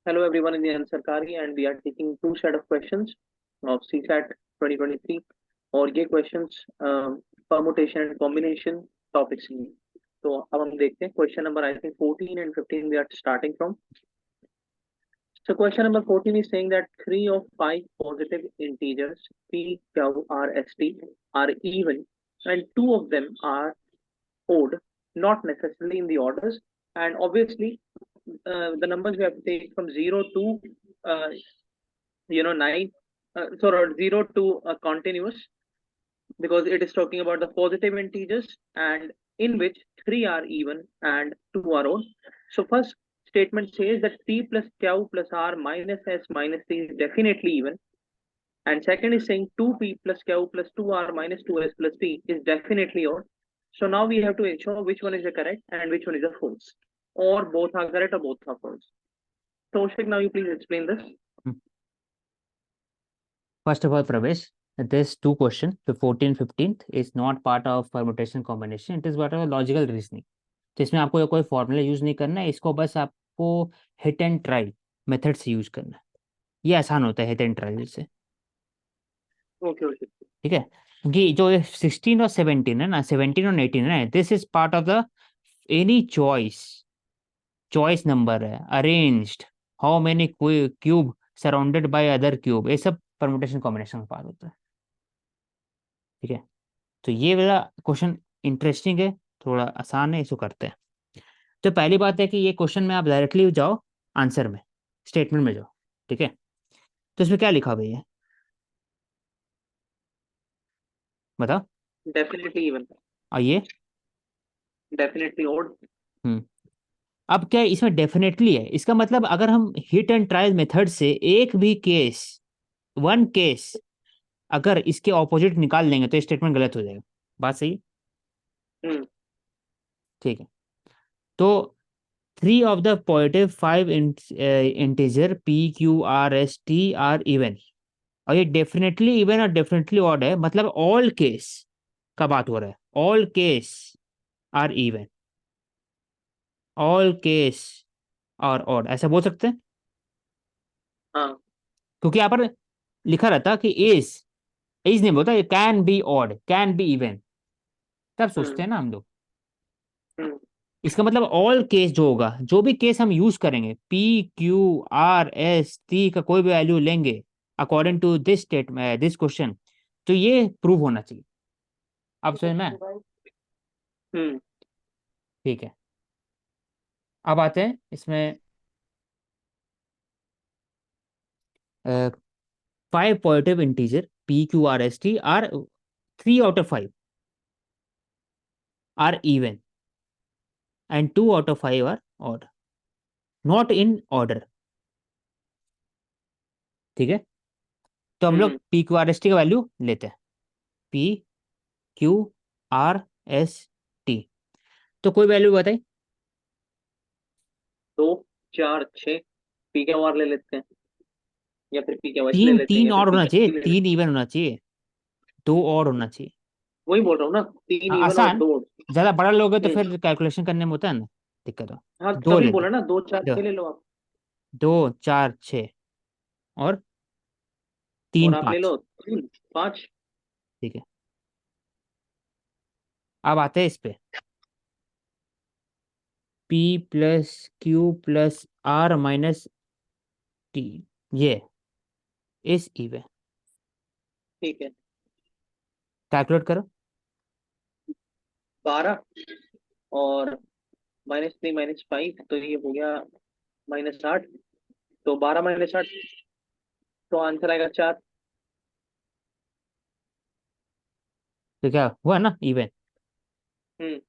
Hello everyone in the Answer Kari and we are taking two set of questions of CSAT 2023 और ये questions permutation and combination topics हैं। तो अब हम देखते हैं question number I think 14 and 15 we are starting from. So question number 14 is saying that 3 of 5 positive integers p, q, r, s, t are even and 2 of them are odd, not necessarily in the orders, and obviously the numbers we have to take from 0 to 9, sorry, 0 to continuous, because it is talking about the positive integers and in which 3 are even and 2 are odd. So first statement says that p plus q plus r minus s minus t is definitely even, and second is saying 2p plus q plus 2r minus 2s plus t is definitely odd. So now we have to ensure which one is the correct and which one is the false, or both are correct or both are false. So Ashik, now you please explain this. First of all, Pravesh, this two question, the 14th, 15th is not part of permutation combination. It is part of logical reasoning. तो इसमें आपको कोई formula use नहीं करना है, इसको बस आपको हिट एंड ट्राई मेथड से यूज करना है। ये आसान होता है हिट एंड ट्राई से। ओके ओके, ठीक है, क्योंकि जो 16 और 17 है ना, 17 और 18 है, this is part of the any choice number है, arranged how many cube surrounded by other cube, ये सब परमुटेशन कॉम्बिनेशन का पार्ट होता है। ठीक है, तो ये वाला क्वेश्चन इंटरेस्टिंग है, थोड़ा आसान है, इसको करते हैं। तो पहली बात है कि ये क्वेश्चन में आप डायरेक्टली जाओ आंसर में, स्टेटमेंट में जाओ। ठीक है, तो इसमें क्या लिखा भैया, बताओ। डेफिनेटली इवन और ये डेफिनेटली ओड। अब क्या है, इसमें डेफिनेटली है, इसका मतलब अगर हम हिट एंड ट्रायल मेथड से एक भी केस, वन केस अगर इसके ऑपोजिट निकाल लेंगे तो स्टेटमेंट गलत हो जाएगा। बात सही है? ठीक है, तो 3 of the positive 5 integer p q r s t are even, और ये डेफिनेटली इवन और डेफिनेटली ऑड है, मतलब ऑल केस का बात हो रहा है, all case are even, all case और ऑड, ऐसा बोल सकते हैं। हाँ, क्योंकि यहाँ पर लिखा रहता कि इज नहीं बोलता, can be odd can be even, तब सोचते हैं ना हम लोग। इसका मतलब ऑल केस जो होगा, जो भी केस हम यूज करेंगे, P Q R S T का कोई भी वैल्यू लेंगे according to this statement this question, तो ये प्रूव होना चाहिए। अब समझ में? ठीक है, अब आते हैं इसमें 5 positive integer P Q R S T are 3 out of 5 are even and 2 out of 5 are odd, not in order. ठीक है, तो हम लोग P Q R S T का वैल्यू लेते हैं, P Q R S T, तो कोई वैल्यू बताई। 2 4 6 पी क्या आर ले लेते हैं, या फिर पी क्या ले तीन लेते हैं, तीन या फिर और पी होना क्या चाहिए, ले लेते तीन इवन होना चाहिए, दो और होना चाहिए। वही बोल रहा हूँ ना, 3 इवन और आसान, 2 ओड। ज्यादा बड़ा लोगे तो फिर कैलकुलेशन करने में होता है ना दिक्कत हो। हाँ, दो तभी ले लो, बोला ना, 2 4 दो 6 ले लो आप। 2 4 6 और और 3 आप ले 5। लो 3 5। ठीक है, अब आते हैं इस पे, P plus Q plus R minus T, ये इस इवन, ठीक है, कैलकुलेट करो। 12 और -3 -5 तो ये हो गया -8। तो 12 -8, तो आंसर आएगा 4। तो क्या हुआ ना इवन। हम्म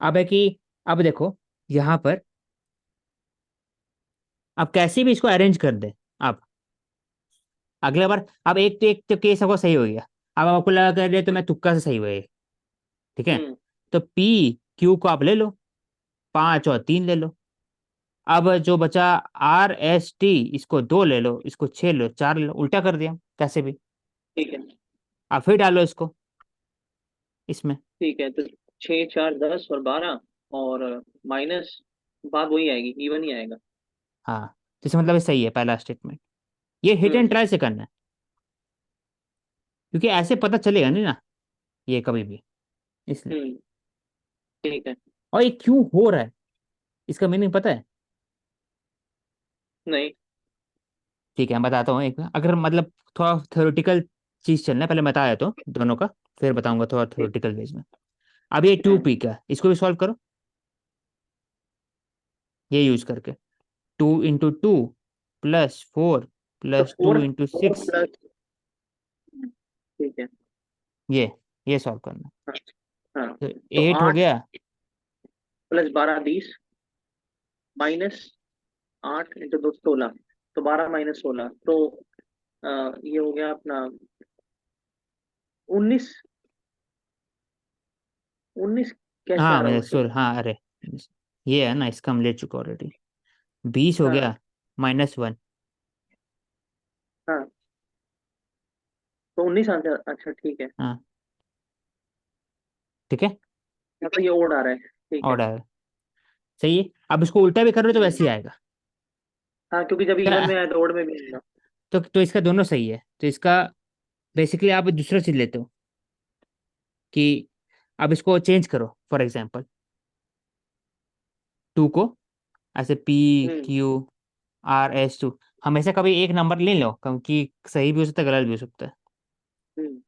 अब है कि, अब देखो यहाँ पर, अब कैसे भी इसको अरेंज कर दे आप अगले बार, अब एक तो केस आपको सही हो गया, अब आपको लगा कर रहे तो मैं तुक्का से सही हुआ ये। ठीक है, हम्म तो पी क्यू को आप ले लो, 5 और 3 ले लो, अब जो बचा आर एस टी, इसको 2 ले लो, इसको 6 लो, 4 ले लो, उल्टा कर दिया कैसे भी। ठीक है, अब फिर डालो इसको इसमें, ठीक है। तो 6 4 10 और 12, और माइनस, बात वही आएगी, इवन ही आएगा। हाँ, तो इसका मतलब ये सही है पहला स्टेटमेंट। ये हिट एंड हम्म। ट्राई से करना है, क्योंकि ऐसे पता चलेगा नहीं ना ये कभी भी, इसलिए। हम्म। ठीक है। और ये क्यों हो रहा है, इसका मीनिंग पता है? नहीं। ठीक है, मैं बताता हूँ एक, अगर मतलब थोड़ा थ्योरेटिकल चीज चलना है, पहले मैं बताया तो दोनों का, फिर बताऊंगा थोड़ा ठीक। थ्योरेटिकल बेस में। अब ये टू हाँ। पी का, इसको भी सॉल्व करो ये यूज करके। 2 × 2 +4 तो + फोर 2 × 6, प्लस। ठीक है। ये सॉल्व करना। हाँ। हाँ। तो तो 8 हो 8 गया। प्लस 12 20, माइनस 8 इंटू 2 16, तो 12 माइनस 16, तो ये हो गया अपना 19। 19 कैसे आ हाँ रहा है मैंने उल्टे? सॉरी, हाँ अरे, ये है ना, इसका हम ले चुका ऑलरेडी। 20 हो हाँ। गया -1। हाँ, तो 19 आंसर, अच्छा ठीक है। हाँ ठीक है। यहाँ तो ये ओड आ रहा है, ठीक है। और सही है, अब इसको उल्टा भी कर रहे हो तो वैसे ही आएगा। हाँ, क्योंकि जब इवन क्या- में आया तो ओड में भी आएगा। तो इसका दोनों सही है, तो इसका बेसिकली आप दूसरा चीज लेते हो कि अब इसको चेंज करो, फॉर एग्जाम्पल 2 को ऐसे हम्म। PQRS 2, हमेशा कभी एक नंबर ले लो, क्योंकि सही भी हो सकता है गलत भी हो सकता है। हम्म।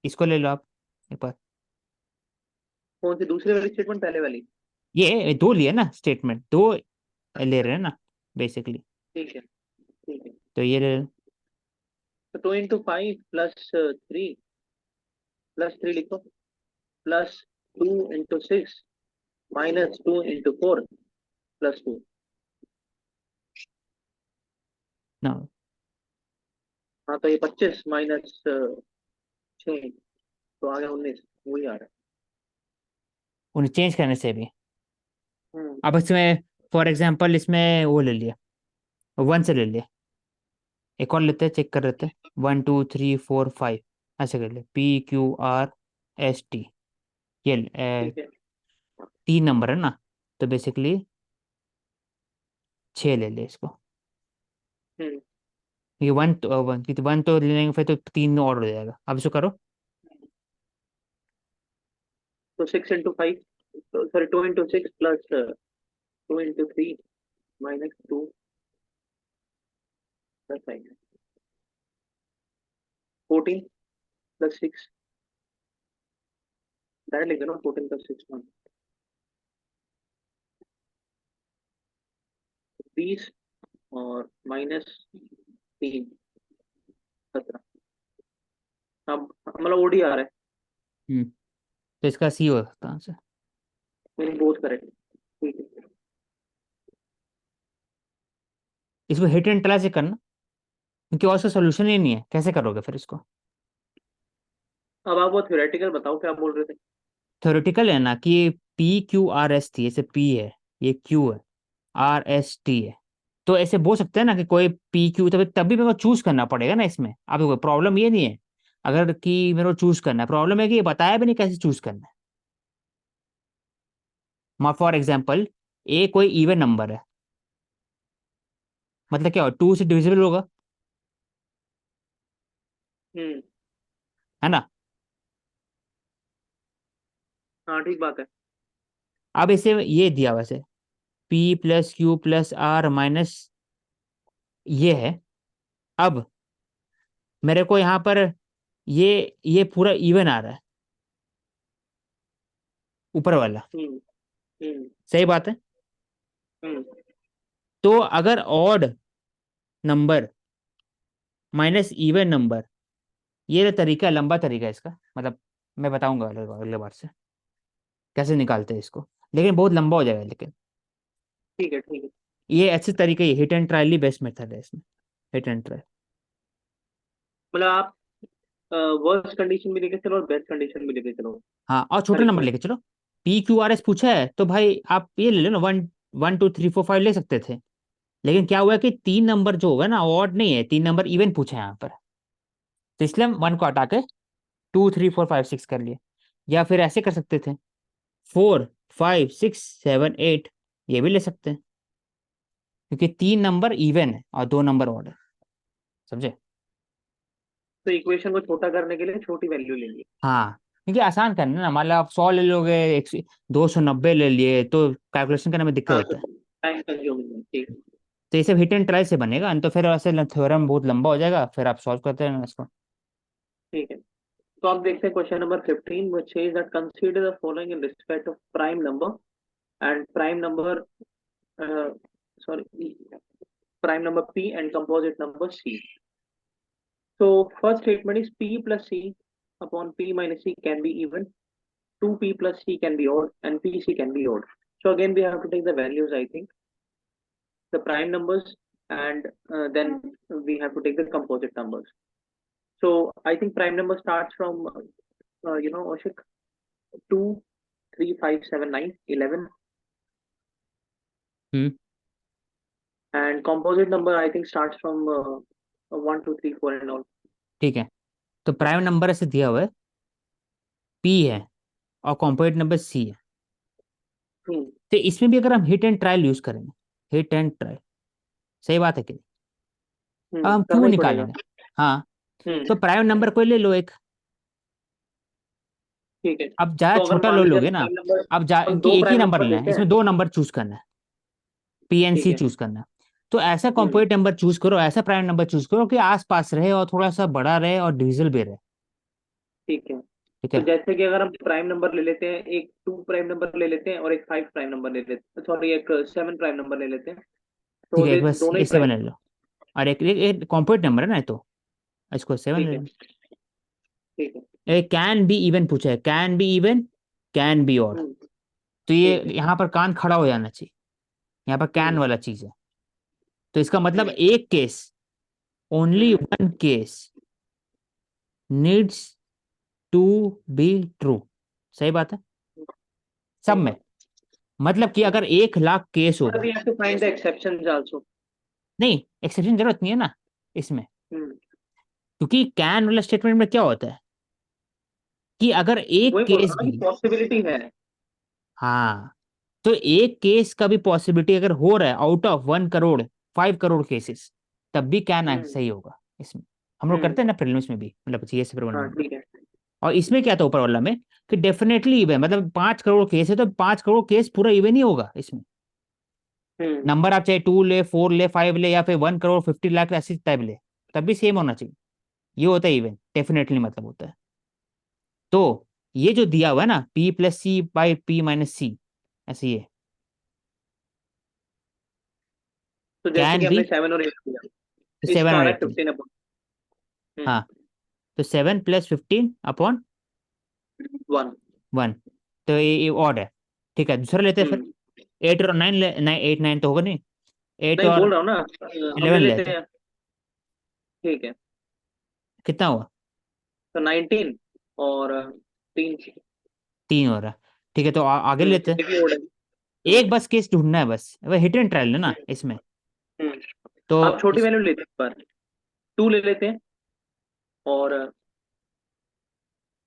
इसको ले लो आप एक बार। कौन सी दूसरी वाली स्टेटमेंट, पहले वाली? ये दो लिए ना स्टेटमेंट, दो ले अच्छा। रहे हैं ना बेसिकली। ठीक है। ठीक है। तो ये ले लो। तो 2 × 5 +3 लिखो, +2 × 6 -2 × 4 +2। ना, हाँ, तो ये 25 -6, तो आ गया 19, वही आ रहा उन्हें चेंज करने से भी। है। अब इसमें फॉर एग्जाम्पल इसमें वो ले लिया, 1 से ले लिया। एक और लेते हैं, चेक कर लेते हैं। 1 2 3 4 5, ऐसे कर ले, PQRST। ये ठीक है। 3 नंबर है ना, तो बेसिकली 6 ले ले इसको। हम्म। ये वन तो ले लेंगे, फिर तो 3 और हो जाएगा। अब इसको करो। तो 6 × 5, सॉरी 2 × 6 +2 × 3 -2 +5, 14 +6, डायरेक्ट लिख दो ना, 14 + 6 20, और -3 17। अब मतलब ओडी आ रहा है। हम्म, तो इसका सी हो सकता है आंसर। Meaning both correct. ठीक है। इसको हिट एंड ट्राई से करना, क्योंकि और इसका सोल्यूशन ही नहीं है, कैसे करोगे फिर इसको? अब आप वो थ्योरेटिकल बताओ, क्या बोल रहे थे? थ्योरेटिकल है ना कि ये PQRS थी, ऐसे P है, ये Q है, RST है। तो ऐसे बोल सकते हैं ना कि कोई PQ, तभी तभी मेरे को चूज करना पड़ेगा ना इसमें। अब देखो प्रॉब्लम ये नहीं है अगर कि मेरे को चूज करना है, प्रॉब्लम है कि ये बताया भी नहीं कैसे चूज करना है। फॉर एग्जाम्पल ए कोई इवन नंबर है, मतलब क्या हो, 2 से डिविजिबल होगा, हम्म। है ना? हाँ, ठीक बात है। अब इसे ये दिया वैसे P + Q + R- ये है। अब मेरे को यहाँ पर ये पूरा इवन आ रहा है, ऊपर वाला। हम्म। हम्म। सही बात है। हम्म। तो अगर odd number minus even number, ये तरीका लंबा तरीका है इसका, मतलब मैं बताऊंगा अगले बार से कैसे निकालते हैं इसको, लेकिन बहुत लंबा हो जाएगा। लेकिन ठीक है। ठीक है। ये अच्छे तरीके, ये hit and trial he best method है इसमें, हिट एंड ट्रायल। मतलब आप वर्स्ट कंडीशन भी लेके चलो और बेस्ट कंडीशन भी लेके चलो, हाँ, और छोटा हर एक नंबर में। लेके चलो। PQRS पूछा है तो भाई आप ये ले लो ना, 1 1 2 3 4 5 ले सकते थे। लेकिन क्या हुआ कि 3 नंबर जो होगा ना ऑड नहीं है, 3 नंबर इवन पूछा है यहाँ पर, तो इसलिए हम 1 को हटा के 2 3 4 5 6 कर लिए। या फिर ऐसे कर सकते थे 4 5 6 7 8 ये भी ले सकते हैं, क्योंकि 3 नंबर इवन है और 2 नंबर ऑड है, समझे? तो इक्वेशन को छोटा करने के लिए छोटी वैल्यू लेंगे। हाँ, क्योंकि आसान करना ना, मान लो आप 100 ले लोगे, 290 ले लिए तो कैलकुलेशन करने में दिक्कत हाँ, तो होता है। टाइम कंज्यूमिंग है, ठीक है। तो ये सब हिट एंड ट्राई से बनेगा, तो फिर ऐसे थ्योरम बहुत लंबा हो जाएगा, फिर आप सॉल्व करते रहना इसको। ठीक है, तो आप देखते हैं question number 15 which says that consider the following in respect of prime number and prime number uh, sorry prime number p and composite number c. So first statement is p plus c upon p minus c can be even, 2p plus c can be odd, and pc can be odd. So again we have to take the values, I think, the prime numbers, and then we have to take the composite numbers. So I think prime number starts from Oshik, 2, 3, 5, 7, 9, 11, hmm and composite number I think starts from 1, 2, 3, 4 and all. ठीक है, तो prime number ऐसे दिया हुआ है, P है और component number C है। Hmm. तो इसमें भी अगर हम हिट एंड ट्रायल यूज करेंगे, हिट एंड ट्रायल, सही बात है कि नहीं? अब हम करना क्यों ही पड़ेगा। निकालेंगे? हाँ, तो हम्म प्राइम नंबर कोई ले लो एक, ठीक है, अब ज्यादा तो अगर छोटा मान ले लीजिए लोगे हम ना, प्राइम नंबर, अब हम कि दो एक ही प्राइम नंबर नंबर लेना है, लेते इसमें हैं। 2 नंबर चूज करना है, पी एन ठीक सी है। चूज करना है। तो ऐसा हम्म कॉम्पोनेंट नंबर चूज करो, ऐसा प्राइम नंबर चूज करो कि आसपास रहे और थोड़ा सा बड़ा रहे और डिविजिबल भी रहे। ठीक है, ठीक तो है, जैसे कि अगर हम प्राइम नंबर ले लेते हैं, एक 2 प्राइम नंबर ले लेते हैं और एक 5 प्राइम नंबर ले लेते हैं, सॉरी एक 7 प्राइम नंबर ले लेते हैं, ठीक तो है, ये एक बस दोनों ये ही 7 प्राइम। ले लो, और एक कॉम्पोनेंट नंबर है ना, तो इसको 7 ठीक ले है। लो। ठीक है। एक कैन बी इवन पूछा है, can be even, can be odd. हम्म तो ये ठीक है। यहाँ पर कान खड़ा हो जाना चाहिए, यहाँ पर कैन हम्म वाला चीज है, तो इसका मतलब हम्म एक case, only hmm one case needs to be true, सही बात है सब सही में। बात। मतलब कि अगर 1 लाख केस बट होगा, we have to find the exceptions also. नहीं एक्सेप्शन जरूरत नहीं है ना इसमें, हम्म क्योंकि कैन वाला स्टेटमेंट में क्या होता है कि अगर एक वही बोल रहा केस हूँ ना भी, कि पॉसिबिलिटी है। हाँ, तो एक केस का भी पॉसिबिलिटी अगर हो रहा है out of 1 crore, 5 crore cases, तब भी कैन हम्म सही होगा इसमें। हम लोग करते हम्म हैं ना प्रीलिम्स में भी, मतलब जीएस पेपर 1 हाँ में भी। ठीक है। और इसमें क्या था ऊपर वाला में, कि डेफिनेटली इवन, मतलब 5 करोड़ केस है तो 5 करोड़ केस पूरा इवन ही होगा इसमें। हम्म नंबर आप चाहे 2 ले, 4 ले, 5 ले, या फिर 1 करोड़ 50 लाख ऐसी टाइप ले, तब भी सेम होना चाहिए। ये होता है इवन, डेफिनेटली मतलब होता है। तो ये जो दिया हुआ है ना, P plus C by P minus C, ऐसे ये तो जैसे कि कैन बी, हमने 7 और 8 किया, तो इस 7 और प्रोडक्ट 8, 15 अपॉन। हाँ, तो 7 प्लस 15 अपॉन 1। 1, तो ये ऑड है। ठीक है, दूसरा लेते हैं फिर, हम्म 8 और 9 ले, 9 8 9 तो होगा नहीं, 8 नहीं और बोल रहा हूँ ना, हम ले 11 लेते लेते हैं। हैं। ठीक है, कितना हुआ? तो 19 और 3। 3 हो रहा है। ठीक है, तो आगे लेते हैं। ये भी ओड है। एक बस केस ढूंढना है, बस वह हिट एंड ट्रायल है ना हम्म इसमें। हम्म। तो आप छोटी इस वैल्यू लेते हैं पर 2 ले लेते हैं, और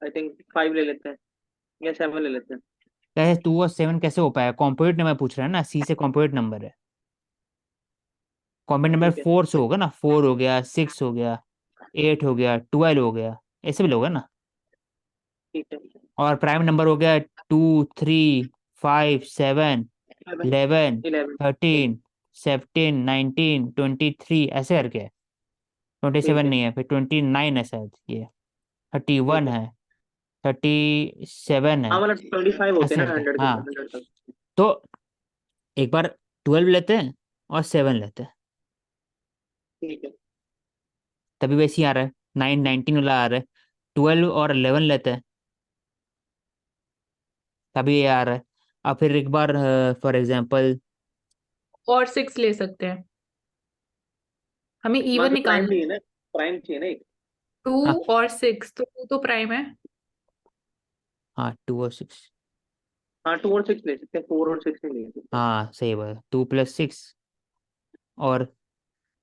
आई थिंक 5 ले लेते हैं या 7 ले लेते हैं। कैसे 2 और 7 कैसे हो पाया? कॉम्पोनेंट नंबर पूछ रहा है ना, सी से कॉम्पोनेंट नंबर है, कॉम्पोनेंट नंबर ठीक है। 4 से होगा ना, 4 हो गया, 6 हो गया, 8 हो गया, 12 हो गया, ऐसे भी होगा ना। ठीक है। और प्राइम नंबर हो गया 2 3 5 7 7 11 11। 13 17 19 23 ऐसे करके है। ट्वेंटी ठीक सेवन है। नहीं है, फिर 29 है शायद ये, 31 ठीक है। है, 37 हाँ है, मतलब 25 होते ऐसे हैं ना करके 100 के, हाँ। 100 तक। तो एक बार 12 लेते हैं और 7 लेते हैं, ठीक है। तभी वैसे ही आ रहा है, 9 19 वाला आ रहा है। 12 और 11 लेते हैं, तभी ये आ रहा है। अब फिर एक बार फॉर एग्जांपल, और 6 ले सकते हैं, हमें वहां इवन से प्राइम निकालना। चाहिए ना, प्राइम चाहिए ना एक। 2 हाँ और 6, तो 2 तो प्राइम है। हाँ 2 और 6, हाँ 2 और 6 ले सकते हैं, 4 और 6 नहीं ले सकते। हाँ सही बात, 2 + 6 और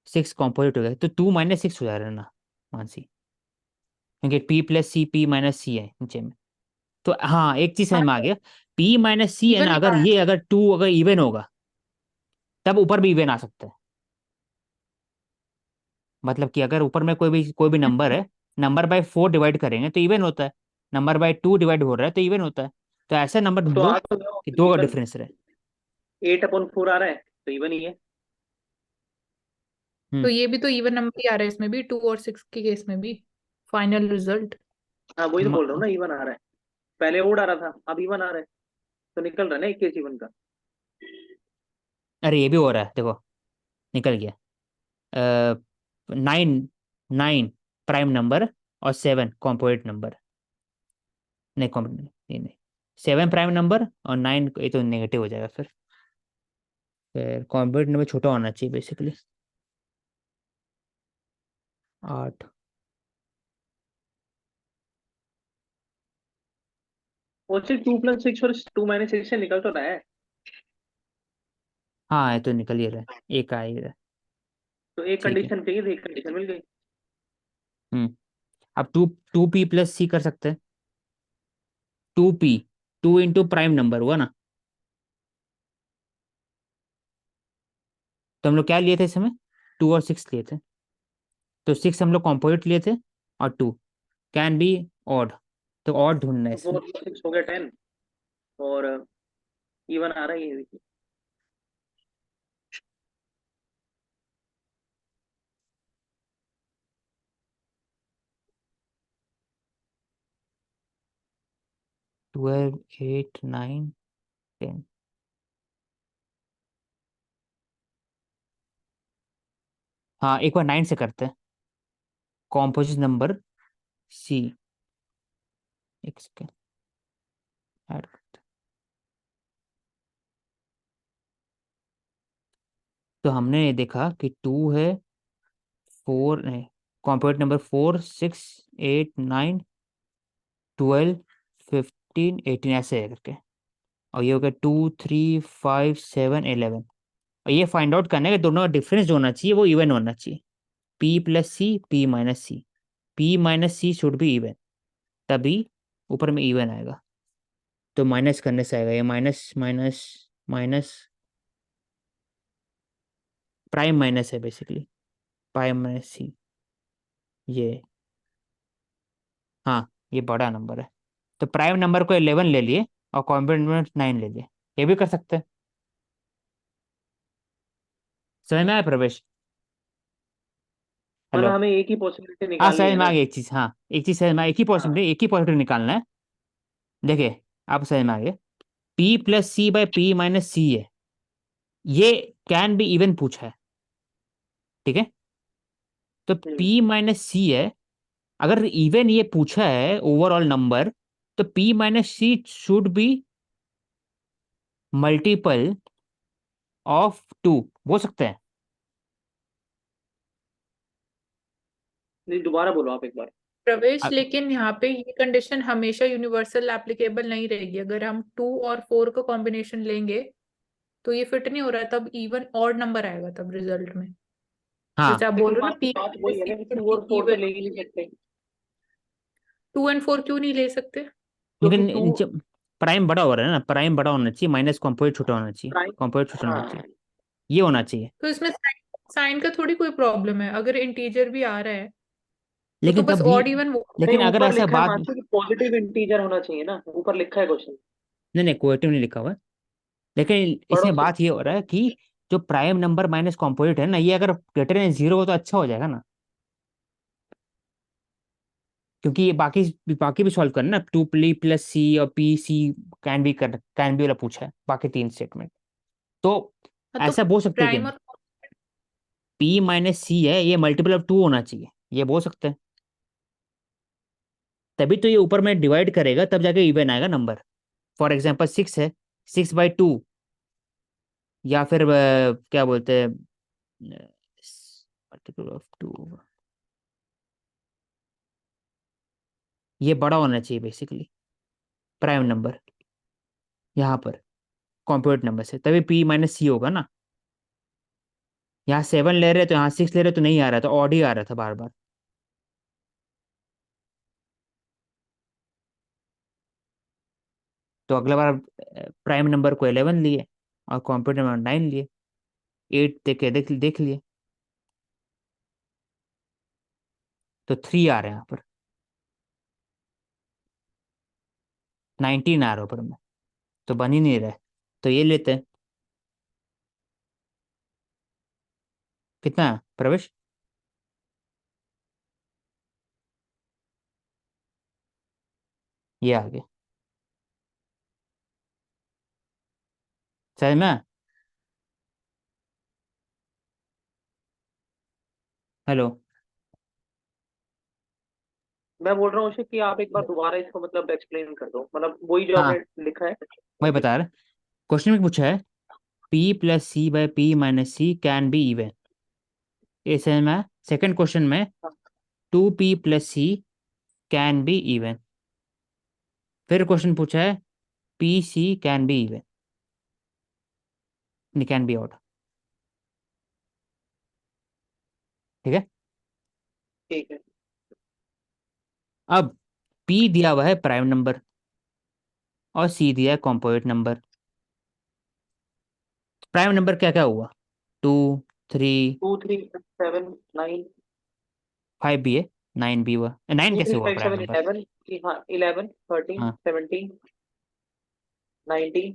6 कॉम्पोजिट हो गया, तो 2 - 6 हो जा रहा है ना मानसी, क्योंकि P + C P - C है नीचे में। तो हाँ एक चीज समझ में आ गया, पी माइनस सी है इवन ना, अगर निकाल। ये अगर टू अगर इवन होगा तब ऊपर भी इवन आ सकता है। मतलब कि अगर ऊपर में कोई भी नंबर है, नंबर बाय 4 डिवाइड करेंगे तो इवन होता है, नंबर बाय 2 डिवाइड हो रहा है तो इवन होता है। तो ऐसा नंबर तो ढूंढो आ तो गया कि दो का इवन। डिफरेंस रहे। 8/4 आ रहा है तो इवन ही है। तो हम्म। ये भी तो इवन नंबर ही आ रहा है इसमें भी, 2 और 6 के केस में भी फाइनल रिजल्ट। हाँ वही तो बोल रहा हूँ म- ना, इवन आ रहा है। पहले ओड आ रहा था, अब इवन आ रहा है, तो निकल रहा है ना एक केस इवन का। अरे ये भी हो रहा है देखो, निकल गया। 9 प्राइम नंबर और 7 कॉम्पोजिट नंबर। नहीं कॉम्पोजिट नहीं, नहीं 7 प्राइम नंबर और 9, ये तो नेगेटिव हो जाएगा फिर कॉम्पोजिट नंबर छोटा होना चाहिए बेसिकली। 8। और सिर्फ 2+6 और 2 - 6 से निकल तो रहा है। हाँ ये तो निकल ही रहा है, एक आ ही रहा है। तो एक ठीक है। कंडीशन चाहिए थी, एक कंडीशन मिल गई। हम्म। अब टू टू पी प्लस सी कर सकते हैं। 2p, 2 इंटू प्राइम नंबर हुआ ना। तो हम लोग क्या लिए थे इस समय, 2 और 6 लिए थे। तो 6 हम लोग कॉम्पोजिट लिए थे और 2 कैन बी ऑड। तो ऑड ढूंढना है तो इसमें। 4+6 हो गया 10, और इवन आ रहा है ये। 12, 8, 9, 10। हाँ एक बार 9 से करते हैं, कॉम्पोजिट नंबर सी। एक सेकेंड ऐड करते हैं। तो हमने ये देखा कि 2 है, 4 नहीं, कॉम्पोजिट नंबर 4, 6, 8, 9, 12, 15, 18 ऐसे है करके। और ये हो गया 2, 3, 5, 7, 11। और ये फाइंड आउट करने का दोनों का डिफरेंस जो होना चाहिए वो इवन होना चाहिए। P plus C, P minus C, P minus C should be even, तभी ऊपर में इवन आएगा। तो माइनस करने से आएगा ये minus minus minus, prime minus है बेसिकली, प्राइम माइनस सी ये। हाँ ये बड़ा नंबर है, तो प्राइम नंबर को 11 ले लिए और कॉम्पोनेंट नंबर 9 ले लिए। ये भी कर सकते हैं। समझ में आया प्रवेश? मतलब हेलो। हमें एक ही पॉसिबिलिटी हाँ निकालनी समझ है में आ ना। गई एक चीज, हाँ एक चीज समझ में एक ही हाँ। पॉसिबिलिटी, एक ही पॉसिबिलिटी निकालना है। देखिए आप समझ में आ गए, P plus C by P minus C है, ये कैन बी इवन पूछा है। ठीक है। तो हम्म। पी माइनस सी है, अगर इवन ये पूछा है ओवरऑल नंबर, तो P minus C should be multiple of 2 बोल सकते हैं। नहीं, दोबारा बोलो आप एक बार। प्रवेश, अ- लेकिन यहाँ पे ये कंडीशन हमेशा यूनिवर्सल एप्लीकेबल नहीं रहेगी। अगर हम 2 और 4 का कॉम्बिनेशन लेंगे तो ये फिट नहीं हो रहा है, तब इवन ऑड नंबर आएगा तब रिजल्ट में। हाँ जैसे आप बोल लेकिन रहे हो ना, बात पी बात वही है सी ना कि शुड 2 और 4 तो बी ले ही नहीं सकते। 2 एंड 4 क्यों नहीं ले सकते? क्योंकि टू लेकिन जब प्राइम बड़ा हो रहा है ना, प्राइम बड़ा होना चाहिए, माइनस कॉम्पोजिट छोटा होना चाहिए, प्राइम। कॉम्पोजिट छोटा होना चाहिए, हाँ। ये होना चाहिए। तो इसमें साइन का थोड़ी कोई प्रॉब्लम है, अगर इंटीजर भी आ रहा है तो लेकिन बस तब भी, ऑड इवन वो। नहीं, लेकिन अगर ऊपर ऐसा लिखा है बात, मानसी कि पॉजिटिव इंटीजर होना चाहिए ना, ऊपर लिखा है क्वेश्चन। नहीं नहीं कोएटिव नहीं लिखा हुआ है, लेकिन पढ़ो इसमें फिर। बात ये हो रहा है कि जो प्राइम नंबर माइनस कॉम्पोजिट है ना, ये अगर ग्रेटर देन 0 हो तो अच्छा हो जाएगा ना। क्योंकि ये बाकी भी सॉल्व करना ना, 2p प्लस सी और पी सी कैन बी वाला पूछा है, बाकी 3 स्टेटमेंट। तो हाँ तो ऐसा बोल सकते हैं कि प्राइम नहीं, और पी माइनस सी है, ये मल्टीपल ऑफ 2 होना चाहिए, ये बोल सकते हैं। तभी तो ये ऊपर में डिवाइड करेगा तब जाके इवन आएगा नंबर। फॉर एग्जाम्पल 6 है, 6/2, या फिर क्या बोलते हैं, मल्टीपल ऑफ 2, ये बड़ा होना चाहिए बेसिकली प्राइम नंबर यहाँ पर कॉम्पोनेंट नंबर से, तभी पी माइनस सी होगा ना। यहाँ 7 ले रहे तो यहाँ 6 ले रहे तो नहीं आ रहा था, ऑड ही आ रहा था बार बार। तो अगला बार प्राइम नंबर को 11 लिए और कॉम्प्यूटर नंबर 9 लिए, 8 देख के देख लिए, तो 3 आ रहे हैं यहाँ पर, 19 आ रहा है ऊपर में, तो बन ही नहीं रहा है, तो ये लेते हैं। कितना है प्रवेश? ये आ गया, समझ में? हेलो? मैं बोल रहा हूँ कि आप एक बार दोबारा इसको मतलब एक्सप्लेन कर दो, मतलब वही जो हाँ, आपने लिखा है। वही बता रहा, क्वेश्चन में पूछा है P plus C by P minus C can be even. ये समझ में? सेकेंड क्वेश्चन में 2P plus C can be even. फिर क्वेश्चन पूछा है P C can be even, can be odd. ठीक है। ठीक है। अब P दिया हुआ है प्राइम नंबर और C दिया है कॉम्पोजिट नंबर। प्राइम नंबर क्या क्या हुआ? 2, 3, 2 3 7 9, 5 भी है, 9 भी हुआ। 9 2 कैसे 3 हुआ 5 प्राइम 7 नंबर? 11 की, हाँ 11 13 हाँ, 17 19।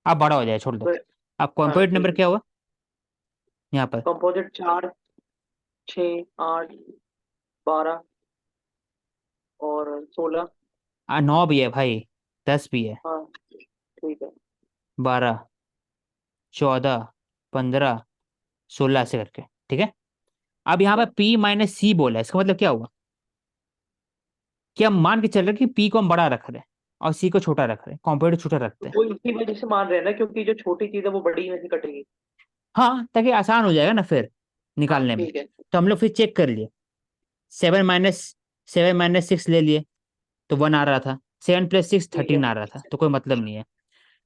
आप बड़ा हो जाए, छोड़ दो। फिर अब हाँ कॉम्पोजिट ठीक नंबर है। क्या हुआ यहाँ पर? कंपोजिट 4 6 8 12 और 16। 9 भी है भाई, 10 भी है, हाँ ठीक है। 12, 14, 15, 16 ऐसे करके। ठीक है। अब यहाँ हाँ, पे P माइनस सी बोला है, इसका मतलब क्या हुआ? कि हम मान के चल रहे हैं कि P को हम बड़ा रख रहे हैं और C को छोटा रख रहे हैं, कॉम्पोजिट छोटा रखते हैं। वो इसी वजह से मान रहे हैं ना, क्योंकि जो छोटी चीज है वो बड़ी में से कटेगी। हाँ, ताकि आसान हो जाएगा ना फिर हाँ निकालने में। ठीक है। तो हम लोग फिर चेक कर लिए, 7 माइनस 6 ले लिए तो 1 आ रहा था, 7 प्लस 6 ठीक है। 13 आ रहा था, तो कोई मतलब नहीं है।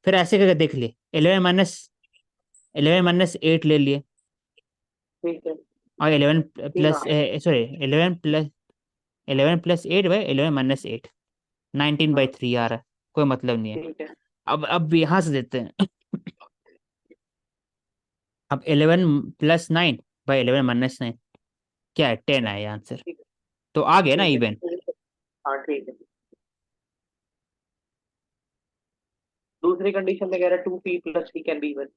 फिर ऐसे करके देख लिए, 11 माइनस 8 ले लिए, ठीक है। और 11 तीन आ प्लस, रहे हैं। सॉरी, 11 प्लस 8 बाई 11 माइनस 8, 19/3 आ रहा है, कोई मतलब नहीं है। ठीक है। अब यहाँ से देते हैं। अब 11 प्लस 9/11 माइनस 9 क्या है? 10 है आंसर। ठीक है। तो आ गया ना ठीक इवन। है। हाँ ठीक है। दूसरी कंडीशन में कह रहा है 2p plus C can be even.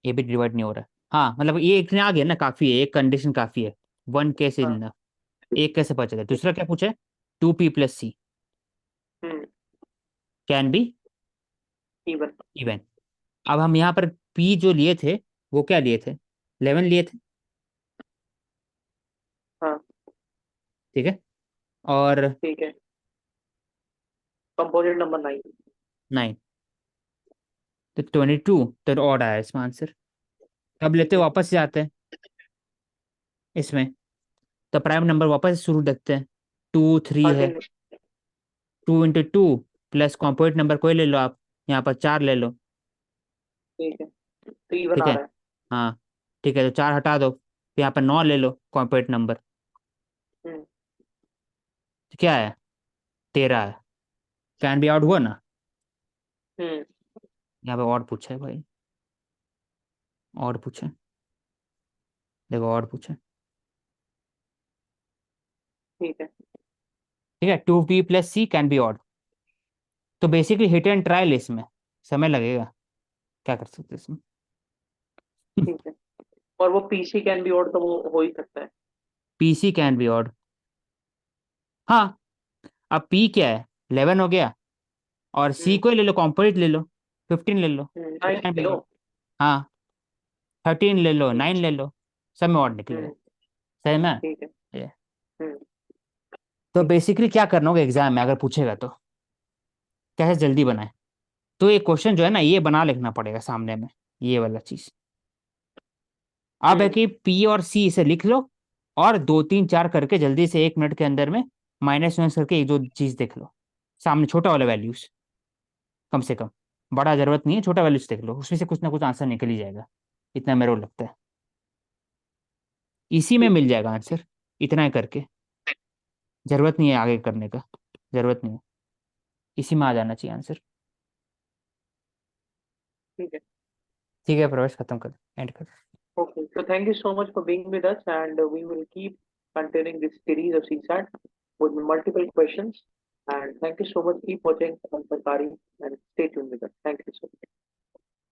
ये भी डिवाइड नहीं हो रहा है। हाँ, मतलब ये एक ने आ गया ना, काफी है, एक कंडीशन काफी है। वन केस हाँ इन, एक कैसे पता चला? दूसरा क्या पूछा है? 2P plus C hmm can be even. Even. अब हम यहाँ पर P जो लिए थे वो क्या लिए थे? 11 लिए थे। हाँ ठीक है। और ठीक है। Composite number 9। 9, तो 22, तो ऑड आया इसमें आंसर। अब लेते ठीक है। वापस से आते हैं इसमें, तो प्राइम नंबर वापस से शुरू देखते हैं। 2 3 है, 13। 2 × 2 प्लस कॉम्पोजिट नंबर कोई ले लो आप, यहाँ पर 4 ले लो। ठीक है। तो इवन ठीक आ है। रहा है। हाँ, ठीक है, तो 4 हटा दो, फिर यहाँ पर 9 ले लो कॉम्पोजिट नंबर, हम्म तो क्या है? 13 है। कैन बी आउट हुआ ना? हम्म यहाँ पे और पूछा है भाई, और पूछे, देखो और पूछे। ठीक है। ठीक है, 2P plus C can be odd. तो बेसिकली हिट एंड ट्रायल इसमें, समय लगेगा, क्या कर सकते हैं इसमें? ठीक है। और वो पीसी कैन बी और तो वो हो ही सकता है। PC can be odd. हाँ, अब P क्या है? 11 हो गया, और C हम्म को ही ले लो, कॉम्पोजिट ले लो, 15 ले लो, तो 9 कैन बी किलो। ऑड। हाँ, 13 ले लो, 9 ले लो, सब में ऑड निकलेगा। हम्म सही में? ठीक है। ये हम्म तो बेसिकली क्या करना होगा एग्जाम में अगर पूछेगा तो, कैसे जल्दी बनाए? तो ये क्वेश्चन जो है ना, ये बना लिखना पड़ेगा सामने में, ये वाला चीज। अब है हम्म कि P और C इसे लिख लो, और 2 3 4 करके जल्दी से 1 मिनट के अंदर में माइनस माइनस करके एक दो चीज देख लो सामने, छोटा वाला वैल्यूज कम से कम, बड़ा जरूरत नहीं है, छोटा वैल्यूज देख लो, उसमें से कुछ ना कुछ आंसर निकल ही जाएगा, इतना मेरे को लगता है, इसी में ठीक मिल है। जाएगा आंसर। इतना ही करके, जरूरत नहीं है आगे करने का, जरूरत नहीं है, इसी में आ जाना चाहिए आंसर। ठीक है। ठीक है प्रवेश, खत्म कर, एंड कर। Okay, so thank you so much for being with us, and we will keep continuing this series of CSAT with multiple questions. And thank you so much. Keep watching Ansarkari and stay tuned with us. Thank you so much.